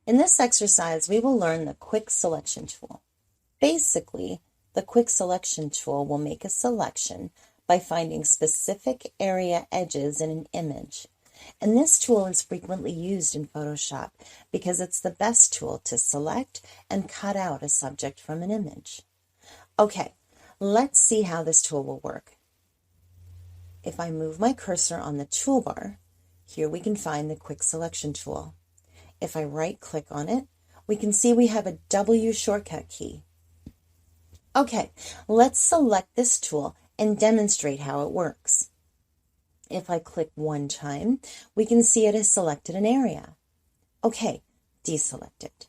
In this exercise, we will learn the Quick Selection tool. Basically, the Quick Selection tool will make a selection by finding specific area edges in an image. And this tool is frequently used in Photoshop because it's the best tool to select and cut out a subject from an image. Okay, let's see how this tool will work. If I move my cursor on the toolbar, here we can find the Quick Selection tool. If I right-click on it, we can see we have a W shortcut key. Okay, let's select this tool and demonstrate how it works. If I click one time, we can see it has selected an area. Okay, deselect it.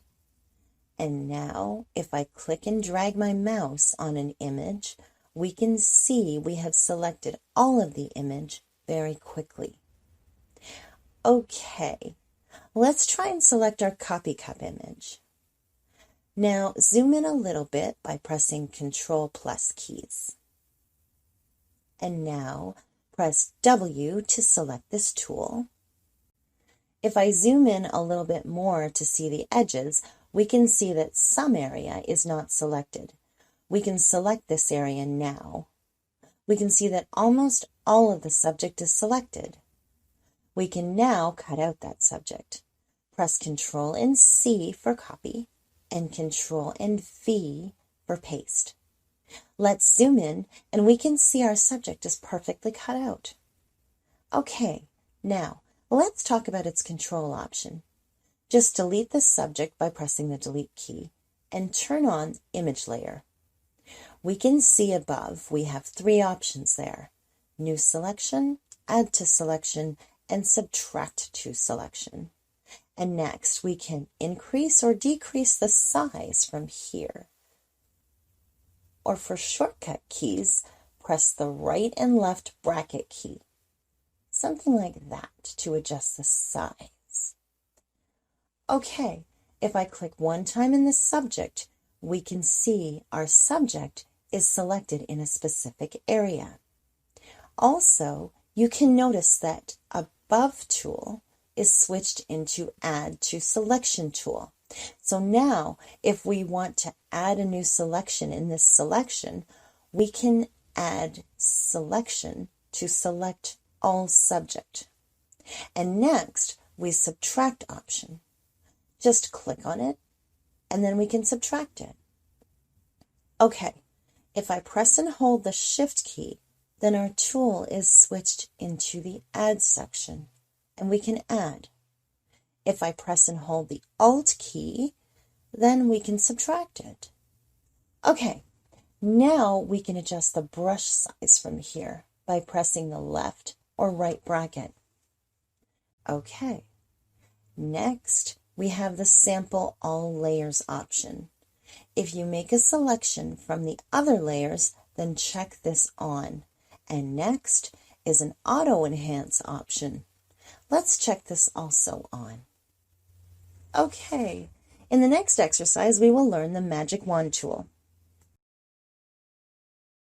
And now, if I click and drag my mouse on an image, we can see we have selected all of the image very quickly. Okay, let's try and select our coffee cup image. Now, zoom in a little bit by pressing Ctrl+ keys. And now, press W to select this tool. If I zoom in a little bit more to see the edges, we can see that some area is not selected. We can select this area now. We can see that almost all of the subject is selected. We can now cut out that subject. Press Ctrl and C for copy and Ctrl and V for paste. Let's zoom in and we can see our subject is perfectly cut out. Okay, now let's talk about its control option. Just delete the subject by pressing the delete key and turn on image layer. We can see above we have three options there: new selection, add to selection, and subtract to selection. And next we can increase or decrease the size from here. Or for shortcut keys, press the right and left bracket key. Something like that to adjust the size. Okay, if I click one time in the subject, we can see our subject is selected in a specific area. Also, you can notice that Above tool is switched into Add to Selection tool. So now, if we want to add a new selection in this selection, we can add selection to select all subject. And next, we subtract option. Just click on it, and then we can subtract it. Okay, if I press and hold the Shift key, then our tool is switched into the Add section, and we can add. If I press and hold the Alt key, then we can subtract it. Okay, now we can adjust the brush size from here by pressing the left or right bracket. Okay, next we have the Sample All Layers option. If you make a selection from the other layers, then check this on. And next is an Auto Enhance option. Let's check this also on. Okay, in the next exercise we will learn the Magic Wand tool.